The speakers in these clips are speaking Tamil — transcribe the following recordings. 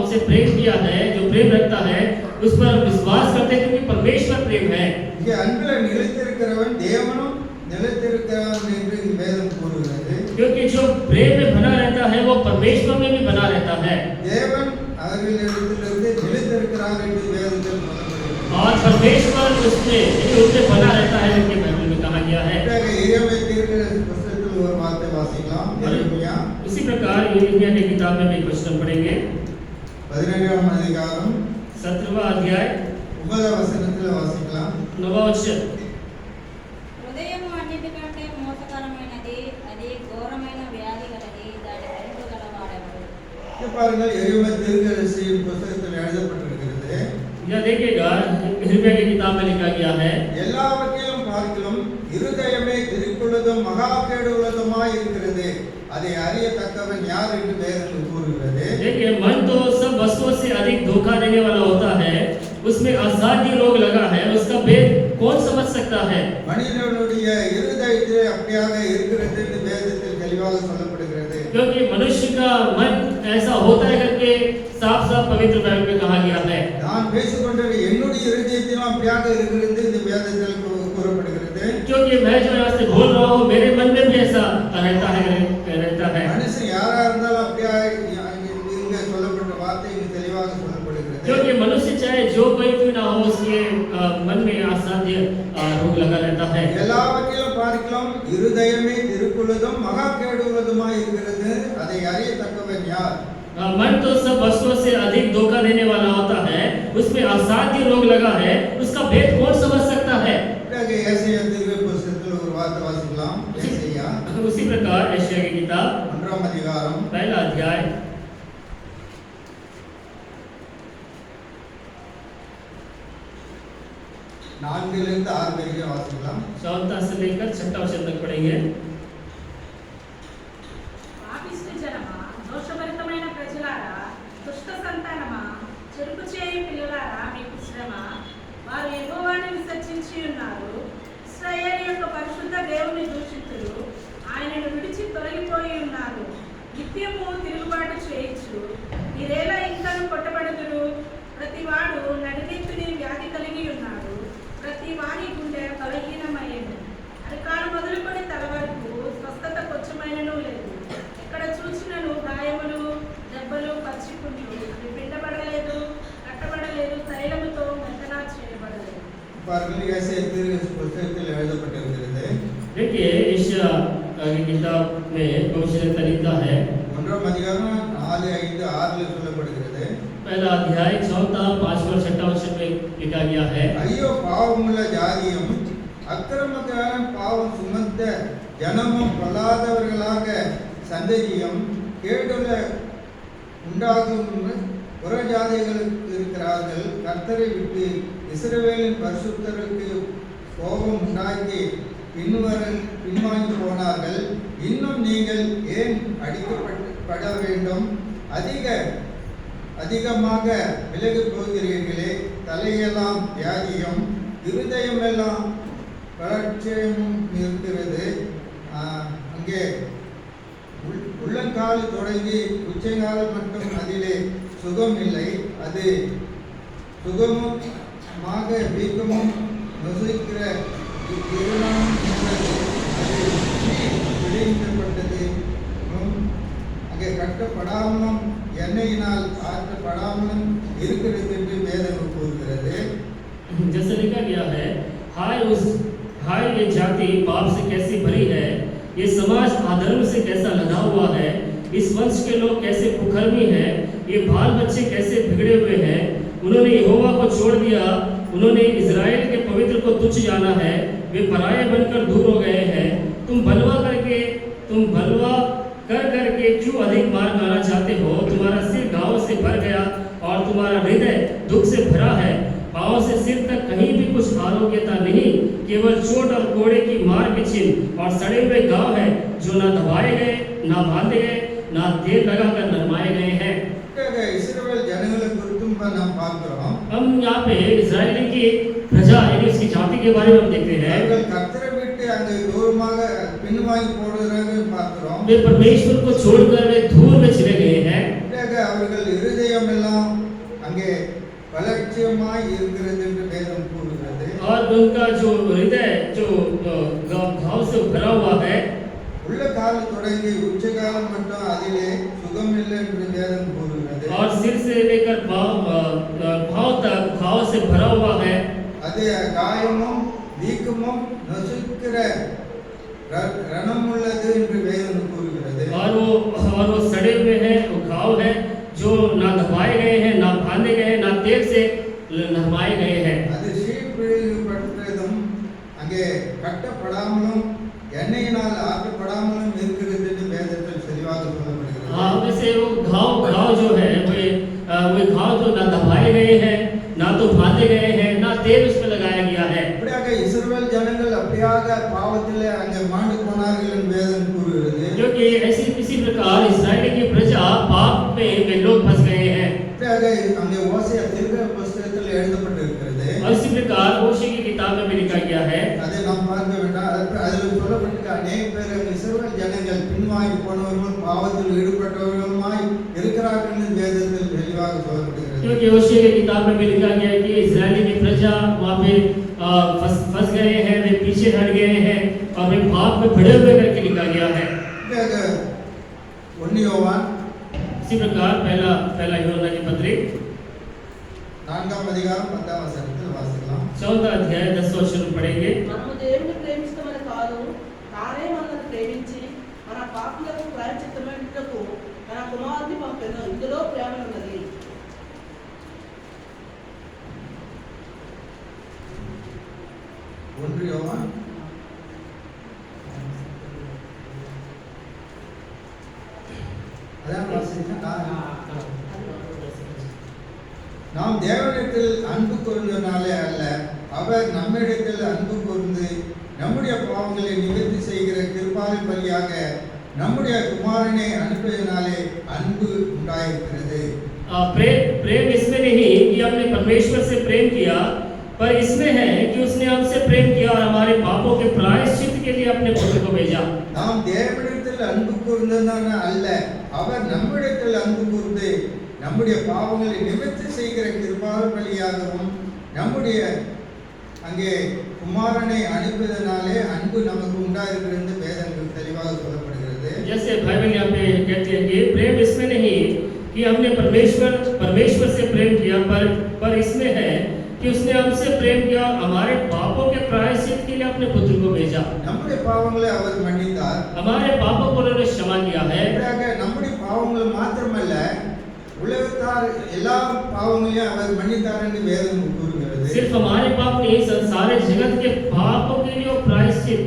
हमसे प्रेम किया है, जो प्रेम रखता है उस पर विश्वास करते हैं क्योंकि परमेश्वर प्रेम है। இங்கே அன்பில் நிலைத்திருக்கிறவன் தேவனும் நிலைத்திருக்கிறான் என்று வேதம் கூறுகிறது. क्योंकि जो प्रेम में बना रहता है वो परमेश्वर में भी बना रहता है தேவன் அவர்களிடத்திலிருந்து நிலைத்திருக்கிறார் என்று வேதத்தில் சொல்லப்படுகிறது. और परमेश्वर उसमें बना रहता है, उनके बाइबल में कहा गया है। எரேமியா தீர்க்கதரிசி புத்தகத்தில் ஒரு வார்த்தை வாசிக்கலாம். எரேமியா इसी प्रकार यिर्मयाह की किताब में भी वचन पढ़ेंगे। 17ஆம் அதிகாரம் 17वां अध्याय 9వ వచనத்தில் வாசிக்கலாம். 9वां वचन। హృదయము అన్నిటికంటే మోసకరమైనది, అది ఘోరమైన వ్యాధి గలది, దాని వెలుగు గలవాడెవడు? இங்கே பாருங்கள், எரேமியா தீர்க்கதரிசி புத்தகத்தில் எழுதப்பட்டிருக்கிறது. यह देखिएगा यिर्मयाह की किताब में लिखा गया है, எல்லாவற்றையும் பார்க்கிலும் இருதயமே திருக்குள்ளதும் மகா கேடுள்ளதுமாய் இருக்கிறது, அதை அறியத்தக்கவன் யார் என்று வேதம் கூறுகிறது. देखिए मन तो सब वस्तुओं से अधिक धोखा देने वाला होता है, उसमें असाध्य रोग लगा है, उसका भेद कौन समझ सकता है? மனிதனுடைய இருதயத்தில் அப்படியாக இருக்கிறது என்று வேதத்தில் தெளிவாக சொல்லப்படுகிறது. क्योंकि मनुष्य का मन ऐसा होता है करके साफ साफ पवित्र बाइबल में कहा गया है। நான் பேசிக்கொண்ட என்னுடைய இருதயத்திலும் அப்படியாக இருக்கிறது இந்த வேதத்தில் கூறப்படுகிறது. क्योंकि मैं जो यहाँ से बोल रहा हूँ मेरे मन में भी ऐसा रहता है। மனுஷன் யாரா இருந்தாலும் அப்படியாக இங்க சொல்லப்பட்ட வார்த்தை இங்கு தெளிவாக சொல்லப்படுகிறது. क्योंकि मनुष्य चाहे जो कोई भी ना हो उसके मन में असाध्य रोग लगा रहता है। எல்லாவற்றையும் பார்க்கலாம், இருதயமே திருக்குள்ளதும் மகா கேடுள்ளதுமாய் இருக்கிறது, அதை அறியத்தக்கவன் யார்? मन तो सब वस्तुओं से अधिक धोखा देने वाला होता है, उसमें असाध्य रोग लगा है, उसका भेद कौन समझ सकता है? ஏசாயா தீர்க்க புத்தகத்தில் ஒரு வார்த்தை வாசிக்கலாம். ஏசாயா उसी प्रकार यशायाह की किताब 1ஆம் அதிகாரம் 1 अध्याय 4 से 6 வரைக்கும் வாசிக்கலாம். 14 से लेकर 6 वचन तक पढ़ेंगे। పాపిష్టి జనమా, దోషభరితమైన ప్రజలారా, దుష్ట సంతానమా, చెరుపు చేయు పిల్లలారా, మీకు శ్రమ. వారు యెహోవాను విసర్జించి ఉన్నారు, ఇశ్రాయేలు యొక్క పరిశుద్ధ దేవుని దూషితులు, ఆయనను విడిచి తొలగిపోయి ఉన్నారు. నిత్యము తిరుగుబాటు చేయొచ్చు, మీరేలా ఇంకను కొట్టబడుదురు? ప్రతివాడు నడినెత్తుని వ్యాధి కలిగి ఉన్నాడు, ప్రతి వాని గుండె బలహీనమయ్యను. అరికాలు మొదలుకొని తల వరకు స్వస్థత కొంచెమైనను లేదు. ఎక్కడ చూసినను గాయములు, దెబ్బలు, పచ్చిపుండ్లు. అవి పిండబడలేదు, కట్టబడలేదు, తైలముతో మెత్తనా చేయబడలేదు. பாருங்கள், ஏசாயா தீர்க்க புத்தகத்தில் எழுதப்பட்டிருக்கிறது. देखिए यशायाह की किताब में भविष्यवक्ता लिखता है, 1ஆம் அதிகாரம் 4, 5, 6 சொல்லப்படுகிறது. पहला अध्याय 4, 5 और 6 वचन में लिखा गया है, ஐயோ பாவமுள்ள ஜாதியும் அக்கிரமக்கார பாவம் சுமந்த ஜனமும் பொல்லாதவர்களாக சந்ததியும் கேடுல உண்டாகும் புறஜாதிகளுக்கு இருக்கிறார்கள். கர்த்தரை விட்டு இஸ்ரவேலின் பரிசுத்தருக்கு கோபம் உண்டாக்கி பின்வாங்கி போனார்கள். இன்னும் நீங்கள் ஏன் அடிக்கப்பட வேண்டும்? அதிகமாக விலகி போகிறீர்களே. தலையெல்லாம் வியாதியும் இருதயமெல்லாம் வளர்ச்சியும் இருக்கிறது. அங்கே உள்ளங்கால் தொடங்கி உச்சங்கால் மட்டும் அதிலே சுகம் இல்லை. அது சுகமுமாக வீக்கமும் நொசுக்கிற இருளாம் உள்ளது. அது விளைவிக்கப்பட்டது. அங்கே கட்டப்படாமலும் எண்ணெயினால் ஆற்றப்படாமலும் இருக்கிறது என்று வேதம் கூறுகிறது. जैसे लिखा गया है, हाय ये जाति पाप से कैसी भरी है, ये समाज अधर्म से कैसा लदा हुआ है, इस वंश के लोग कैसे कुकर्मी हैं, ये बाल बच्चे कैसे बिगड़े हुए हैं। उन्होंने यहोवा को छोड़ दिया, उन्होंने इज़राइल के पवित्र को तुच्छ जाना है, वे पराये बनकर दूर हो गए हैं। तुम भलवा कर करके क्यों अधिक मार खाना चाहते हो? तुम्हारा सिर घाव से भर गया और तुम्हारा हृदय दुख से भरा है। पाँव से सिर तक कहीं भी कुछ आरोग्यता नहीं, केवल चोट और कोड़े की मार के चिन्ह और सड़े हुए घाव है, जो ना दबाए गए, ना बांधे गए, ना तेल लगाकर नरमाए गए हैं। இஸ்ரவேல் ஜனங்களை குறித்தும் நாம் பார்க்கிறோம். हम यहाँ पे इजराइल की प्रजा यानी उसकी जाति के बारे में हम देखते हैं। கர்த்தரை விட்டு அங்கே தூரமாக பின்வாங்கி போடுறதை பார்க்கிறோம். वे परमेश्वर को छोड़कर वे दूर में चले गए हैं। அவர் அவர்கள் இருதயமெல்லாம் அங்கே வளர்ச்சியமாய் இருக்கிறது என்று வேதம் கூறுகிறது. और उनका जो हृदय जो घाव से भरा हुआ है, உள்ள காலம் தொடங்கி உச்சகாலம் மட்டும் அதிலே சுகம் இல்லை என்று வேதம் கூறுகிறது. और सिर से लेकर भाव तक घाव से भरा हुआ है. அது காயமும் வீக்கமும் நசுக்கிற ரணம் உள்ளது என்று வேதம் கூறுகிறது. और वो सड़े हुए हैं, वो घाव है जो ना दबाए गए हैं, ना बांधे गए हैं, ना तेल से नहवाए गए हैं. அது சீர்பிழிவுபட்டதும் அங்கே கட்டப்படாமலும் எண்ணெயினால் ஆக்கப்படாமலும் இருக்கிறது என்று வேதத்தில் தெளிவாக சொல்லப்படுகிறது. हाँ, वैसे वो घाव जो है वो घाव जो ना दबाए गए हैं, ना तो बांधे गए हैं, ना तेल उस पर लगाया गया है. அப்படியாக இஸ்ரவேல் ஜனங்கள் அப்படியாக பாவத்திலே அங்கே மாண்டு போனார்கள் என்று வேதம் கூறுகிறது. क्योंकि इसी प्रकार इस्राएल की प्रजा पाप में वे लोग फंस गए हैं. அப்படியாக அங்கே ஓசையா தீர்க்க புஸ்தகத்தில் எழுதப்பட்டிருக்கிறது. और इसी प्रकार ओशे की किताब में भी लिखा गया है. அதை நாம் பார்க்க வேண்டாம். அதில் சொல்லப்பட்டிருக்க அநேக பேர் இஸ்ரவேல் ஜனங்கள் பின்வாங்கி போனவர்களும் பாவத்தில் ஈடுபட்டவர்களுமாய் இருக்கிறார்கள் என்று வேதத்தில் தெளிவாக சொல்லப்படுகிறது. क्योंकि ओशे की किताब में भी लिखा गया है कि इस्राएली की प्रजा वहाँ पे फंस गए हैं, वे पीछे हट गए हैं और वे पाप में पड़े हुए करके लिखा गया है. யோவான் इसी प्रकार पहला यूहन्ना की पत्री 4 அதிகாரம் 10 வசனத்தில் வாசிக்கலாம். 14 अध्याय 10 वचन पढ़ेंगे. మనము దేవుని ప్రేమిస్తామని కాదు, తానే మనల్ని ప్రేమించి మన పాపలకు ప్రాయశ్చిత్తమైనట్టుకు తన కుమారుని పంపెను. ఇందులో ప్రేమ ఉన్నది. 1 யோவான் அதான் வாசிச்சா நாம் தேவனிடத்தில் அன்பு கூர்ந்தனாலே அல்ல, அவர் நம்மிடத்தில் அன்பு கூர்ந்து நம்முடைய பாவங்களை நிவர்த்தி செய்கிற கிருபாவின் வழியாக நம்முடைய குமாரனை அனுப்பியதினாலே அன்பு உண்டாயிருக்கிறது. प्रेम इसमें नहीं कि हमने परमेश्वर से प्रेम किया, पर इसमें है कि उसने हमसे प्रेम किया और हमारे पापों के प्रायश्चित के लिए अपने पुत्र को भेजा. நாம் தேவனிடத்தில் அன்பு கூர்ந்ததான அல்ல, அவர் நம்மிடத்தில் அன்பு கூர்ந்து நம்முடைய பாவங்களை நிவர்த்தி செய்கிற கிருபாவின் வழியாகவும் நம்முடைய அங்கே குமாரனை அனுப்பியதனாலே அன்பு நமக்கு உண்டாயிருக்கிறது வேதங்கள் தெளிவாக சொல்லப்படுகிறது. जैसे बाइबल यहाँ पे कहते हैं कि प्रेम इसमें नहीं कि हमने परमेश्वर से प्रेम किया, पर इसमें है कि उसने हमसे प्रेम किया, हमारे पापों के प्रायश्चित के लिए अपने पुत्र को भेजा. நம்முடைய பாவங்களை அவர் மன்னித்தார். हमारे पापों को उन्होंने क्षमा किया है. நம்முடைய பாவங்கள் மாத்திரமல்ல, உலகத்தார் எல்லா பாவங்களையும் அவர் மன்னித்தார் என்று வேதம் கூறுகிறது. सिर्फ हमारे पाप नहीं, सारे जगत के पापों के लिए प्रायश्चित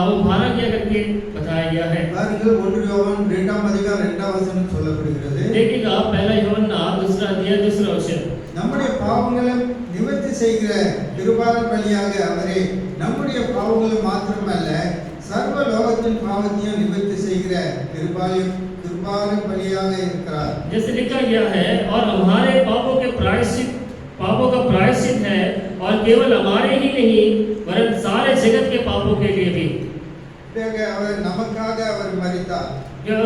वो मारा गया करके बताया गया है. பாருங்கள் 1 யோவான் 2 அதிகாரம் 2 வசனம் சொல்லப்படுகிறது. देखिएगा पहला यूहन्ना 2 अध्याय 2 वचन. நம்முடைய பாவங்களை நிவர்த்தி செய்கிற கிருபாவின் வழியாக அவரே நம்முடைய பாவங்களை மாத்திரமல்ல, சர்வ லோகத்தின் பாவத்தையும் நிவர்த்தி செய்கிற கிருபாவின் வழியாக இருக்கிறார். जैसे लिखा गया है, और हमारे पापों का प्रायश्चित है, और केवल हमारे ही नहीं वरन सारे जगत के पापों के लिए भी. அவர் நமக்காக அவர் மரித்தார்.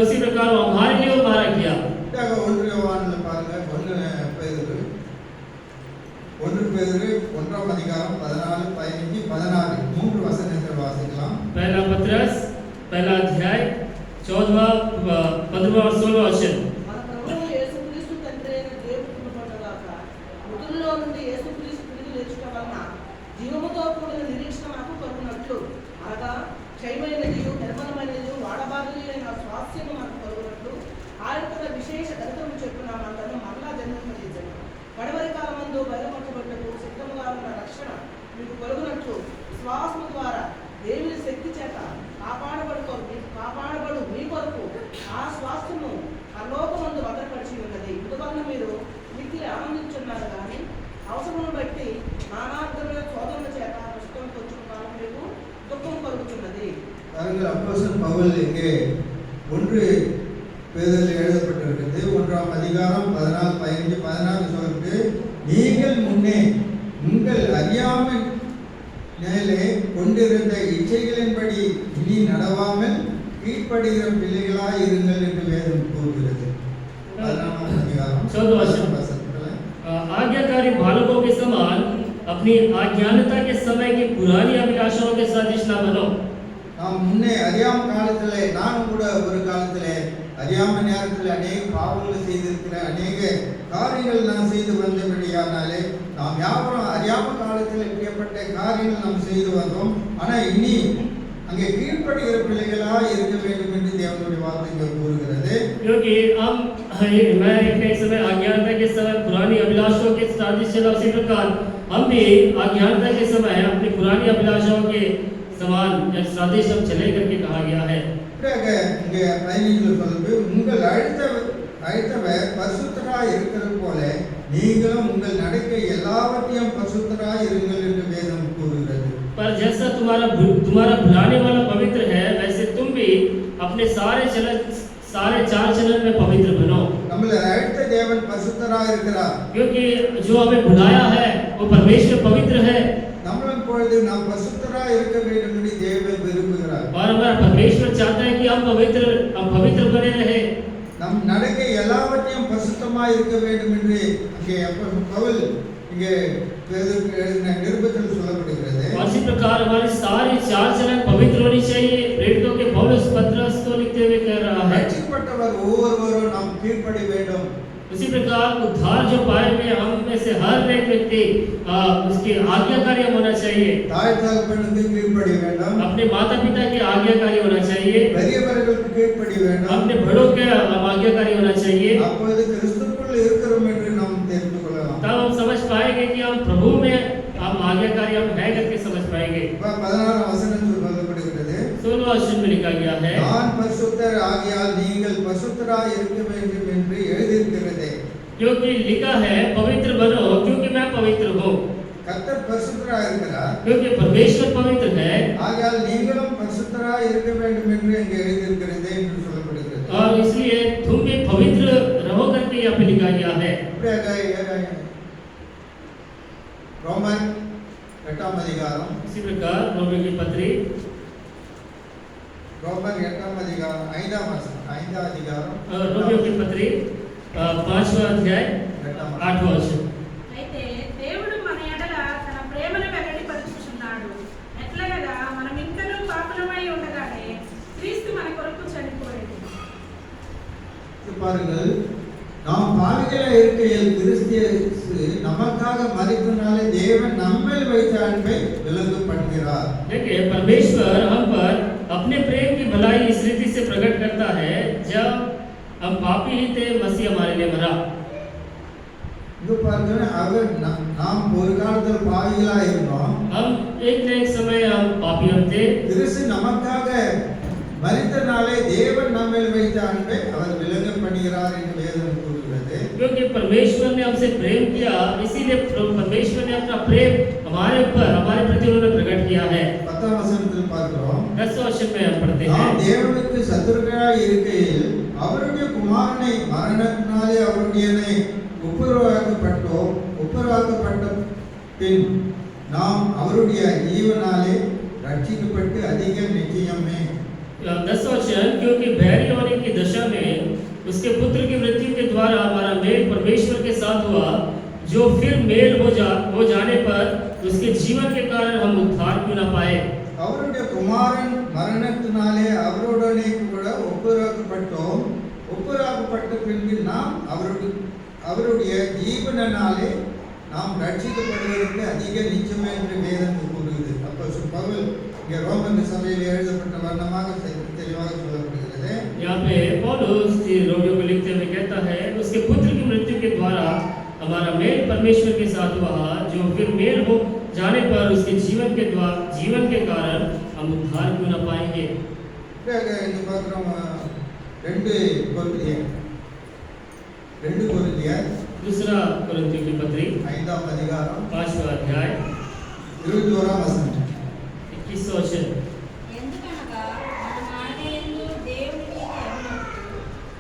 उसी प्रकार वो हमारे लिए मारा गया. 1 யோவான்ல பாருங்க, 1 பேதுரு 1 அதிகாரம் 14, 15, 16 மூன்று வசனங்களை வாசிக்கலாம். पहला पत्रस पहला अध्याय 14, 15 और 16 वचन. మన ప్రభువు యేసుక్రీస్తు తండ్రి అయిన దేవుడు కృపపడుగాక. మృతుల్లో నుండి యేసుక్రీస్తు తిరిగి లేచుట వలన జీవముతో కూడిన నిరీక్షణ మనకు కలుగునట్లు, అనగా క్షయమైనది నిర్మలమైనది వాడబారది అయిన స్వాస్థ్యము మనకు కలుగునట్లు ఆయన తన విశేష గణితము చెప్పున మనలను మరలా జన్మింపజేసెను. కడవరి కాలమందు బయలుపరచబడ్డకు సిద్ధముగా ఉన్న రక్షణ మీకు కలుగునట్లు విశ్వాసము ద్వారా దేవుని శక్తి చేత కాపాడబడు మీ కొరకు ఆ స్వాస్థ్యము పరలోకమందు భద్రపరిచి ఉన్నది. ఇందువలన మీరు మిక్కిలి ఆనందించున్నారు, కానీ అవసరమును బట్టి నానార్థమైన శోధనల చేత నష్టం కొంచెం కాలం మీకు దుఃఖం కలుగుతున్నది. பாருங்கள், அப்போஸ்தலன் பவுல் இங்கே 1 பேதுருவில் எழுதப்பட்டிருக்கிறது. 1 அதிகாரம் 14, 15, 16 சொல்லிட்டு, நீங்கள் முன்னே உங்கள் அறியாமல் மேலே கொண்டிருந்த இச்சைகளின்படி இனி நடவாமல் கீழ்ப்படுகிற பிள்ளைகளாய் இருங்கள் என்று வேதம் கூறுகிறது. 14 அதிகாரம் 14 वचन। வசனத்துல आज्ञाकारी बालकों के समान अपनी अज्ञानता के समय की पुरानी अभिलाषाओं के साथ न बनो। நாம் முன்னே அறியாம காலத்திலே நானும் கூட ஒரு காலத்திலே அறியாம நேரத்தில் அநேக பாவங்களை செய்திருக்கிறேன், அநேக காரியங்கள் நான் செய்து வந்தபடியானாலே நாம் யாவரும் அறியாம காலத்தில் இப்படிப்பட்ட காரியங்கள் நாம் செய்து வந்தோம். ஆனால் இனி அங்கே கீழ்ப்படுகிற பிள்ளைகளா இருக்க வேண்டும் என்று தேவனுடைய வார்த்தைகள் கூறுகிறது. क्योंकि हम मैं एक समय अज्ञानता के समय पुरानी अभिलाषाओं के साथ चला, उसी प्रकार हम भी अज्ञानता के समय अपनी पुरानी अभिलाषाओं के समान सादृश हम चले करके कहा गया है। இங்கே 15 சொல்லுது, உங்கள் அழைத்தவர் பரிசுத்தராய் இருக்கிறது போல நீங்களும் உங்கள் நடக்கை எல்லாவற்றையும் பரிசுத்தராய் இருங்கள் என்று வேதம் கூறுகிறது. पर जैसा तुम्हारा बुलाने वाला पवित्र है, वैसे तुम भी अपने सारे चाल चलन में पवित्र बनो। நம்மளை அழைத்த தேவன் பரிசுத்தராய் இருக்கிறார். क्योंकि जो हमें बुलाया है वो परमेश्वर पवित्र है, நம்மளும் பொழுது நாம் பரிசுத்தராய் இருக்க வேண்டும் என்று தேவன் விரும்புகிறார். और हमारा परमेश्वर चाहता है कि हम पवित्र बने रहे। நம் நடக்கை எல்லாவற்றையும் பரிசுத்தமாய் இருக்க வேண்டும் என்று அங்கே பவுல் இங்கே நிருபத்தில் சொல்லப்படுகிறது. और इसी प्रकार हमारी सारी चाल चलन पवित्र होनी चाहिए। प्रेरितों के पौलुस पत्रस को लिखते हुए कह रहा है, ரட்சிக்கப்பட்டவர் ஒவ்வொருவரும் நாம் கீழ்ப்படி வேண்டும். उसी प्रकार उद्धार जो पाए हुए हम में से हर एक व्यक्ति उसके आज्ञाकारी होना चाहिए। தாய் தகப்பனுக்கு கீழ்ப்படி வேண்டும். अपने माता पिता के आज्ञाकारी होना चाहिए। பெரியவர்களுக்கு கீழ்ப்படி வேண்டும். अपने बड़ों के आज्ञाकारी होना चाहिए। அப்பொழுது கிறிஸ்துவுக்குள் இருக்கிறோம் என்று நாம் தெரிந்து கொள்ளலாம். तब हम समझ पाएंगे कि हम प्रभु में हम आज्ञाकारी हम है करके समझ पाएंगे। 16 वசனம் சொல்லப்படுகிறது, 16 वचन में लिखा गया है, நான் பரிசுத்தர் ஆகியால் நீங்கள் பரிசுத்தராய் இருக்க வேண்டும் என்று எழுதியிருக்கிறது. क्योंकि लिखा है पवित्र बनो क्योंकि मैं पवित्र हूँ। கர்த்தர் பரிசுத்தராய் இருக்கிறார், क्योंकि परमेश्वर पवित्र है ஆகையால் நீங்களும் பரிசுத்தராய் இருக்க வேண்டும் என்று இங்கே எழுதியிருக்கிறது என்று சொல்லப்படுகிறது. और इसलिए तुम भी पवित्र रहो करके यहाँ पे लिखा गया है। ரோமர் 8ஆம் அதிகாரம், इसी प्रकार रोमियो की पत्री ரோமர் 8ஆம் அதிகாரம் 5ஆம் வசனம், 5ஆம் அதிகாரம் रोमियो की पत्री 5वां अध्याय 8वां वचन। అయితే దేవుడు మన ఎడల తన ప్రేమను వెల్లడిపరుచుచున్నాడు. ఎట్లనగా మనం ఇంకనూ పాపులమై ఉండగానే క్రీస్తు మన కొరకు చనిపోయాడు. பாருங்கள், நாம் பாவிகளாய் இருக்கையில் கிறிஸ்து நமக்காக மரித்தனாலே தேவன் நம்மில் வைத்த அன்பை விளங்கப்படுகிறார். देखिए परमेश्वर हम पर अपने प्रेम की भलाई इस रीति से प्रकट करता है, जब हम पापी ही थे मसीह हमारे लिए मरा। இங்க பாருங்க, அவர் நாம் ஒரு காலத்தில் பாவிகளாய் இருந்தோம், हम एक न एक समय हम पापी हम थे। கிறிஸ்து நமக்காக மரித்தனாலே தேவன் நம்மில் வைத்த அன்பை அவர் விளங்கப்படுகிறார் என்று வேதம் கூறுகிறது. क्योंकि परमेश्वर ने हमसे प्रेम किया, इसीलिए परमेश्वर ने अपना प्रेम हमारे ऊपर हमारे प्रति उन्होंने प्रकट किया है। 10ஆம் வசனத்தில் பார்க்கிறோம், 10 वचन में हम पढ़ते हैं, நாம் தேவனுக்கு சத்துருக்களாய் இருக்கையில் அவருடைய குமாரனை மரணத்தினாலே அவருடையனை ஒப்புரவாக்கப்பட்ட பின் நாம் அவருடைய ஜீவனாலே ரட்சிக்கப்பட்டு அதிக நிச்சயமே. 10 वचन, क्योंकि बैरी होने की दशा में उसके पुत्र की मृत्यु के द्वारा हमारा मेल परमेश्वर के साथ हुआ, जो फिर मेल हो जाने पर उसके जीवन के कारण हम उद्धार क्यों न पाए। அவருடைய குமாரன் மரணத்தினாலே அவருடனே கூட ஒப்புரவாக்கப்பட்ட பின்பு நாம் அவருடைய ஜீவனாலே நாம் ரட்சிக்கப்படுவதற்கு அதிக நிச்சயமே என்று வேதம் கூறுகிறது. அப்போ பவுல் இங்கே ரோமன் சபையில் எழுதப்பட்ட வண்ணமாக தெளிவாக சொல்லப்படுகிறது. यहाँ पे पौलुस रोमियो को लिखते हुए कहता है, उसके पुत्र की मृत्यु के द्वारा हमारा मेल परमेश्वर के साथ हुआ, जो फिर मेल हो जाने पर उसके जीवन के कारण हम उद्धार क्यों न पाएंगे। இந்த பார்க்குறோம் 2 கொரிந்தியர் दूसरा कोरिन्थियों की पत्री 5ஆம் அதிகாரம் 5वां अध्याय 21ஆம் வசனம். 21 वचन, ఎందుకనగా మనం ఆయన యందు దేవుని మీద ఎరుగనప్పుడు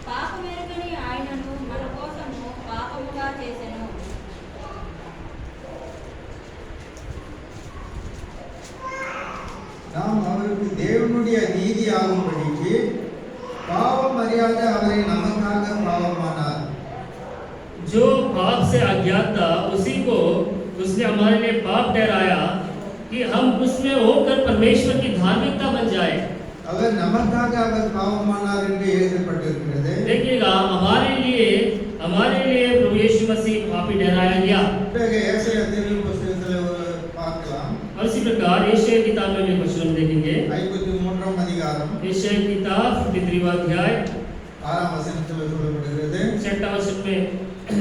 పాపమెరుగని ఆయనను మన కోసము పాపముగా చేసెను. நாம் அவருக்கு தேவனுடைய நீதி ஆகும்படிக்கு பாவம் அறியாத அவரை நமக்காக பாவமானார். जो पाप से अज्ञात था उसी को उसने हमारे लिए पाप ठहराया कि हम उसमें होकर परमेश्वर की धार्मिकता बन जाए। அவர் நமக்காக அவர் பாவமானார் என்று எழுதப்பட்டிருக்கிறது. देखिएगा हमारे लिए प्रभु यीशु मसीह पापी ठहराया गया। பிறகு ஏசாயா தீர்க்க புத்தகத்தில் பார்க்கலாம். और इसी प्रकार यशायाह किताब में भी कुछ हम देखेंगे। 53 அதிகாரம் यशायाह किताब 53वां अध्याय 6 வசனத்தில் சொல்லப்படுகிறது. 6 वचन में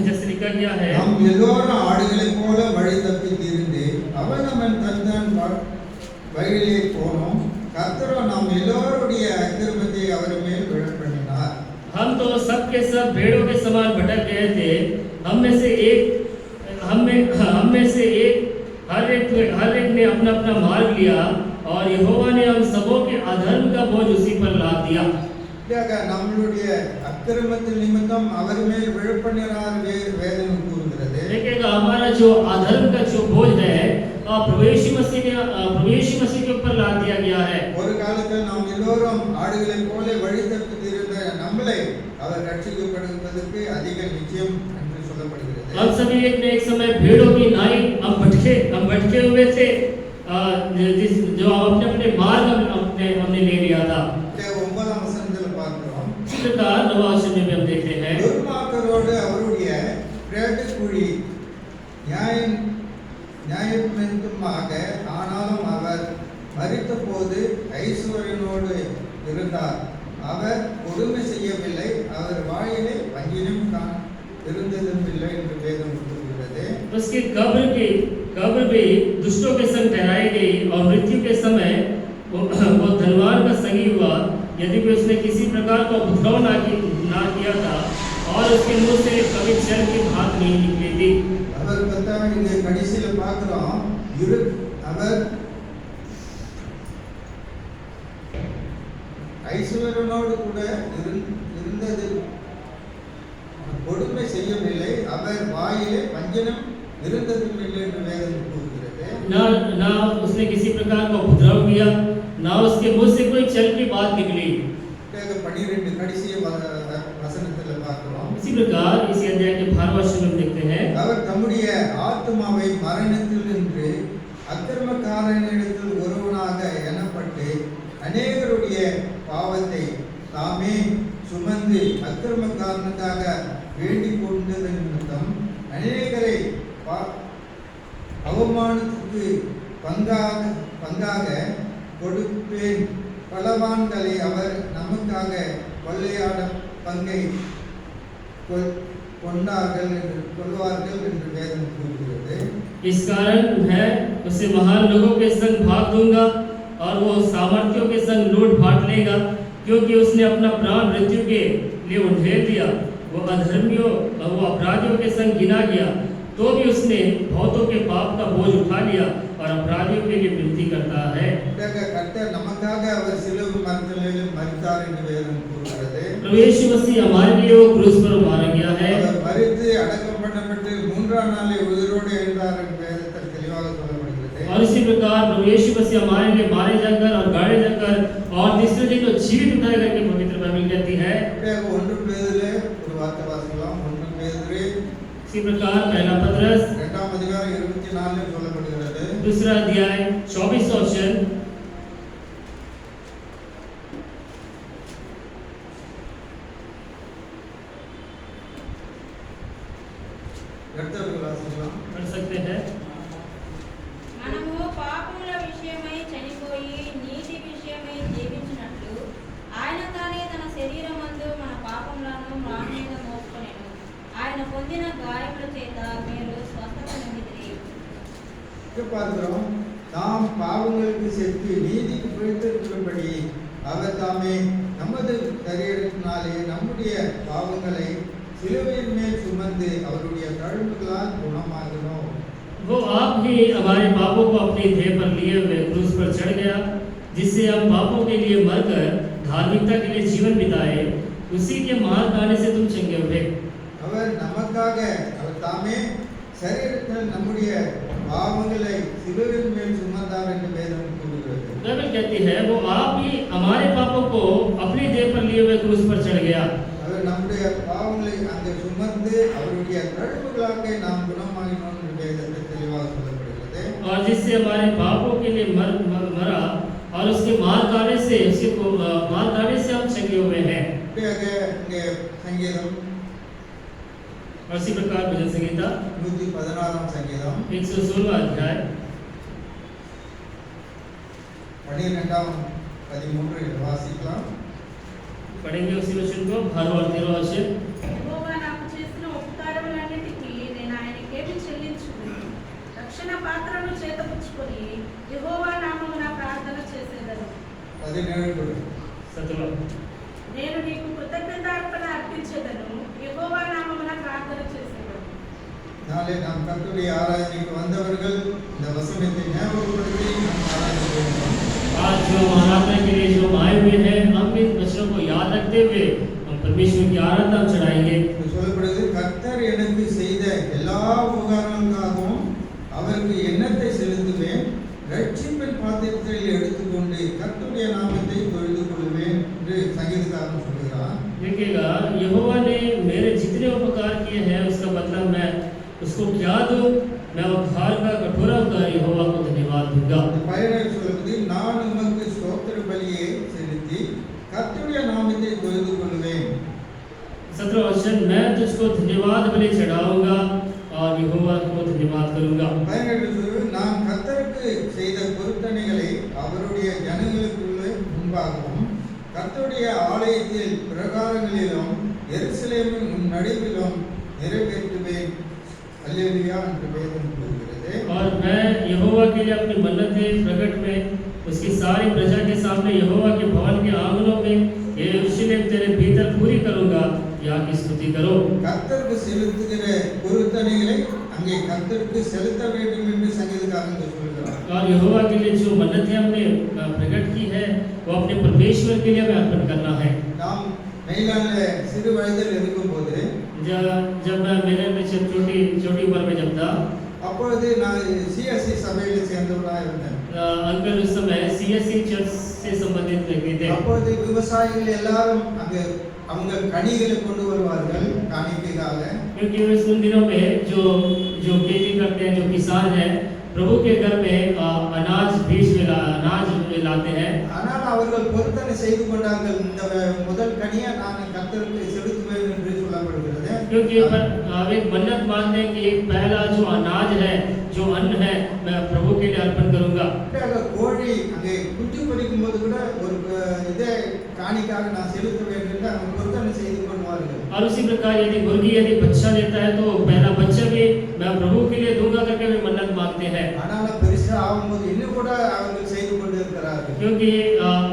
जैसे लिखा गया है, நாம் எல்லோரும் ஆடுகளைப் போல வழி தப்பி திரிந்து அவனவன் தன் வழியிலே போனோம். கர்த்தரோ நாம் எல்லோருடைய அக்கிரமத்தை அவர் மேல் விழப்பண்ணினார். हम तो सब के सब भेड़ों के समान भटक गए थे। हम में से एक हर एक ने अपना अपना मार्ग लिया और यहोवा ने हम सबों के अधर्म का बोझ उसी पर लाद दिया। நம்மளுடைய அக்கிரமத்தின் நிமித்தம் அவர் மேல் விழப்பண்ணினார் வேதம் கூறுகிறது. देखिएगा हमारा जो अधर्म का जो बोझ है प्रभु यीशु मसीह के ऊपर लाद दिया गया है। ஒரு காலத்தில் நாம் எல்லோரும் ஆடுகளைப் போல வழி தப்பி திரிந்த நம்மளை அவர் ரட்சிக்கப்படுவதற்கு அதிக நிச்சயம் என்று சொல்லப்படுகிறது. हम सभी एक न एक समय भेड़ों की नाई हम भटके हुए थे, जो अपने अपने मार्ग हमने ले लिया था। 9 வசனத்தில் பார்க்கிறோம். इस प्रकार 9 वचन में भी हम देखते हैं, துன்மார்க்கரோடு அவருடைய பிரேதக்குழி நியாயமென்றுமாக ஆனாலும் அவர் மரித்த போது ஐஸ்வர்யனோடு இருந்தார். அவர் கொடுமை செய்யவில்லை, அவர் வாயிலே வஞ்சினம் இருந்ததும் இல்லை என்று வேதம் கூறுகிறது. उसकी कब्र भी दुष्टों के संग ठहराई गई और मृत्यु के समय वो धनवान का संगी हुआ, यदि भी उसने किसी प्रकार का उपद्रव ना किया था और उसके मुंह से कभी जल की बात नहीं निकली थी। அவர் பார்த்தா இங்க கடைசியில பார்க்கிறோம், அவர் ஐஸ்வர்யனோடு கூட இருந்தது, கொடுமை செய்யவில்லை, அவர் வாயிலே வஞ்சனம் இருந்ததும் இல்லை என்று வேதம் கூறுகிறது. ना उसने किसी प्रकार का उपद्रव किया, ना उसके मुंह से कोई छल की बात निकली। 12 கடைசி வசனத்தில் பார்க்கிறோம். इसी प्रकार इसी अध्याय के 12वें वचन में देखते हैं, அவர் தம்முடைய ஆத்துமாவை மரணத்தில் நின்று அக்கிரமக்காரனிடத்தில் ஒருவனாக எண்ணப்பட்டு அநேகருடைய பாவத்தை தாமே சுமந்து அக்கிரமக்காரனுக்காக வேண்டிக் கொண்டதன் நிமித்தம் அநேகரை அவமானத்துக்கு பங்காக கொடுப்பேன். பலவான்களை அவர் நமக்காக கொள்ளையாட பங்கை கொள்வார்கள் என்று வேதம் கூறுகிறது. इस कारण मैं उसे महान लोगों के संग भाग दूंगा और वो सामर्थियों के संग लूट फाट लेगा, क्योंकि उसने अपना प्राण मृत्यु के लिए उंडेल दिया। वो अपराधियों के संग गिना गया, तो भी उसने बहुतों के पाप का बोझ उठा लिया और अपराधियों के लिए विनती करता है। கர்த்தர் நமக்காக அவர் சிலுவை மரத்திலே மரித்தார் என்று வேதம் கூறுகிறது. प्रभु यीशु मसीह हमारे लिए वो क्रूस पर मारा गया है। அவர் மரித்து அடக்கம் பண்ணப்பட்டு 3ஆம் நாளில் உயிரோடு எழுந்தார் என்று வேதத்தில் தெளிவாக சொல்லப்படுகிறது. और इसी प्रकार प्रभु यीशु मसीह हमारे लिए मारे जाकर और गाड़े जाकर और तीसरे दिन को जीवित उठाए करके पवित्र बाइबल कहती है। 1 பேதுரு ஒரு வார்த்தை வாசிக்கலாம். 1 பேதுரு इसी प्रकार पहला पत्रस 2ஆம் அதிகாரம் 24 சொல்லப்படுகிறது. दूसरा अध्याय 24 वचन, पढ़ सकते हैं। మనము పాపముల విషయమై చనిపోయి నీతి విషయమై జీవించినట్లు ఆయన తానే తన శరీరమందు మన పాపములను మన మీద మోసుకొనెను. ఆయన పొందిన గాయముల చేత మీరు స్వస్థత నొందితిరి. பார்க்கிறோம், நாம் பாவங்களுக்கு செத்து நீதிக்கு பிழைத்திருக்கிறபடி அவர் தாமே நமது சரீரத்தினாலே நம்முடைய பாவங்களை சிலுவையின் மேல் சுமந்து அவருடைய தழும்புகளால் குணமாகணும். वो आप ही हमारे पापों को अपने देह पर लिए हुए क्रूस पर चढ़ गया, जिससे हम पापों के लिए मरकर धार्मिकता के लिए जीवन बिताए। उसी के मार खाने से तुम चंगे हुए। அவர் நமக்காக அவர் தாமே சரீரத்தில் நம்முடைய பாவங்களை சிலுவையின் மேல் சுமந்தார் என்று வேதம் கூறுகிறது. बाइबल कहती है वो आप ही हमारे पापों को अपने देह पर लिए हुए क्रूस पर चढ़ गया। அவர் நம்முடைய பாவங்களை அங்கே சுமந்து அவருடைய தழும்புகளாக நாம் குணமாகினோம் என்று வேதத்தில் தெளிவாக சொல்லப்படுகிறது. और जिससे हमारे पापों के लिए मरा और उसके मार खाने से हम चंगे हुए हैं। இப்படியாக இங்கே சங்கீதம் और इसी प्रकार भजन संहिता 116 சங்கீதம் 116 अध्याय 12-13 வாசிக்கலாம். पढ़ेंगे उसी वचन को 12 और 13 वचन। యెహోవా నాకు చేసిన ఉపకారములన్నిటికీ నేను ఆయనకేమి చెల్లించుదును? రక్షణ పాత్రను చేతపుచ్చుకొని యెహోవా నామమున ప్రార్థన చేసేదను. 17 17 నేను నీకు కృతజ్ఞతార్పణ అర్పించేదను, యెహోవా నామమున ప్రార్థన చేసేదను. நாளை நாம் கர்த்தருடைய ஆராதனைக்கு வந்தவர்கள் இந்த வசனத்தை ஞாபகப்படுத்தி நாம் ஆராதனை செய்வோம். आज जो आराधना के लिए जो आए हुए हैं, हम इन वचनों को याद रखते हुए हम परमेश्वर की आराधना चढ़ाएंगे। சொல்லப்படுது, கர்த்தர் எனக்கு செய்த எல்லா உபகாரங்களுக்காகவும் அவருக்கு எண்ணத்தை செலுத்துவேன், ரட்சிப்பின் பாத்திரத்தில் எடுத்துக்கொண்டு கர்த்தருடைய நாமத்தை தொழுது கொள்வேன் என்று சங்கீதக்காரன் சொல்கிறார். देखिएगा, यहोवा ने मेरे जितने उपकार किए हैं उसका मतलब मैं उसको क्या दूं? मैं उपकार का कटोरा होकर यहोवा को धन्यवाद दूंगा। பயனர் சொல்வது, நான் உமக்கு ஸ்தோத்திர பலியை செலுத்தி கர்த்தருடைய நாமத்தை தொழுது கொள்வேன். 17 वचन, मैं तुझको धन्यवाद बलि चढ़ाऊंगा और यहोवा को धन्यवाद करूंगा। பயனர் சொல்வது, நான் கர்த்தருக்கு செய்த பொருத்தனைகளை அவருடைய ஜனங்களுக்குள்ளே முன்பாகவும் கர்த்தருடைய ஆலயத்தில் பிரகாரங்களிலும் எருசலேமின் நடுவிலும் நிறைவேற்றுவேன். அல்லேலூயா என்று வேதம் கூறுகிறது. और मैं यहोवा के लिए अपनी मन्नतें प्रकट में उसकी सारी प्रजा के सामने यहोवा के भवन के आंगनों में यरूशलेम तेरे भीतर पूरी करूंगा, यहाँ की स्तुति करो। கர்த்தருக்கு செலுத்துகிற பொருத்தனைகளை அங்கே கர்த்தருக்கு செலுத்த வேண்டும் என்று சங்கீதக்காரன் சொல்கிறார். और यहोवा के लिए जो मन्नतें हमने प्रकट की है वो अपने परमेश्वर के लिए हमें अर्पण करना है। நாம் மெயிலான சிறு வயதில் இருக்கும்போது जब मैं मेरे में छोटी उम्र में जब था, அப்பொழுது நான் சிஎஸ்சி சபையில் சேர்ந்தவனாக இருந்தேன். अंकल उस समय सीएससी चर्च से संबंधित रहते थे। அப்பொழுது விவசாயிகள் எல்லாரும் அங்கே அவங்க கனிகளை கொண்டு வருவார்கள் காணிக்கைக்காக. क्योंकि उन दिनों में जो खेती करते हैं, जो किसान हैं, प्रभु के घर में अनाज लाते हैं। ஆனால் அவர்கள் பொருத்தனை செய்து கொண்டார்கள், இந்த முதல் கனியை நான் கர்த்தருக்கு செலுத்துவேன் என்று சொல்லப்படுகிறது. क्योंकि एक मन्नत मानते हैं कि एक पहला जो अनाज है, जो अन्न है, मैं प्रभु के लिए अर्पण करूंगा। கோழி அங்கே குஞ்சு பொரிக்கும் போது கூட ஒரு இதே காணிக்காக நான் செலுத்துவேன் என்று அவங்க பொருத்தனை செய்து கொள்வார்கள். और उसी प्रकार मुर्गी यदि बच्चा देता है तो पहला बच्चा भी मैं प्रभु के लिए दूंगा करके वे मन्नत मांगते हैं। ஆனால் பெருசா ஆகும்போது இன்னும் கூட அவங்க செய்து கொண்டு இருக்கிறார்கள். क्योंकि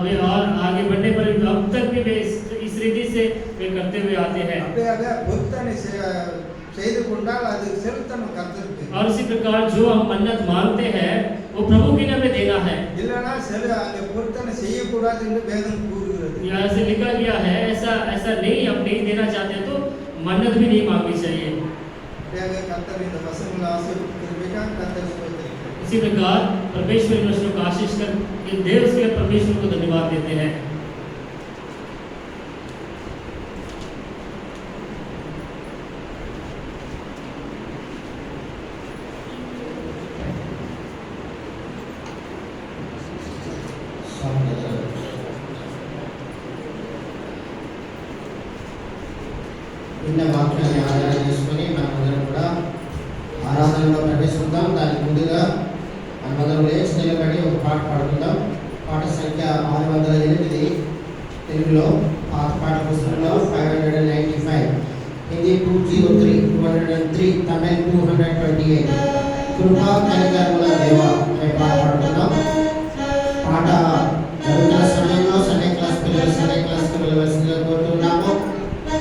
वे और आगे बढ़ने पर अब तक भी वे इस रीति से वे करते हुए आते हैं। அப்படியாக பொருத்தனை செய்து கொண்டால் அது செலுத்தணும் கர்த்தருக்கு. और उसी प्रकार जो हम मन्नत मांगते हैं वो प्रभु के लिए हमें देना है। இல்லனா அந்த பொருத்தனை செய்யக்கூடாது என்று வேதம் கூறுகிறது. यहाँ से लिखा गया है ऐसा नहीं, हम नहीं देना चाहते तो मन्नत भी नहीं मांगनी चाहिए। அப்படியாக கர்த்தர் இந்த வசனங்களை ஆசீர்வதிப்பார். கர்த்தர் ஸ்தோத்திரம். इसी प्रकार परमेश्वर इन वचनों को आशीष कर देव उसके लिए परमेश्वर को धन्यवाद देते हैं। నిన్న వాక్యాన్ని ఆధారం చేసుకొని మనమందరం కూడా ఆరాధనలో ప్రవేశిద్దాం. దానికి ముందుగా మనమందరం లేచి నిలబడి ఒక పాట పాడుకుందాం. పాట సంఖ్య 608 తెలుగులో, పాత పాట పుస్తకంలో 595, హిందీ 203, 203, తమిళ్ 228. కృపా కనికరముల దేవా అనే పాట పాడుకుందాం. పాట జరుగుతున్న సమయంలో సండే క్లాస్ పిల్లలు వెళ్ళవలసిందిగా కోరుతున్నాము.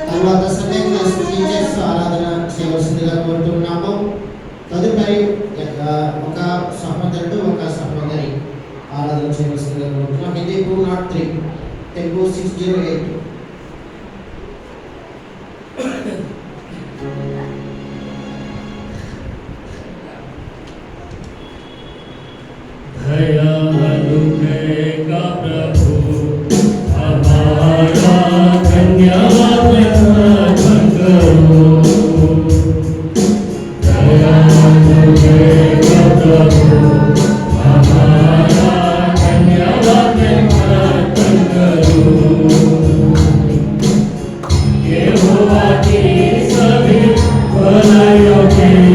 తర్వాత సండే క్లాస్ టీచర్స్ ఆరాధన చేయవలసిందిగా కోరుతున్నాము. తదుపరి ఒక సహోదరుడు ఒక సహోదరి ఆరాధన చేయవలసిందిగా కోరుతున్నాం. హిందీ 203, తెలుగు 608. दयालु का प्रभु हमारा धन्यवाद करो। यहोवा की सभी भलाइयों के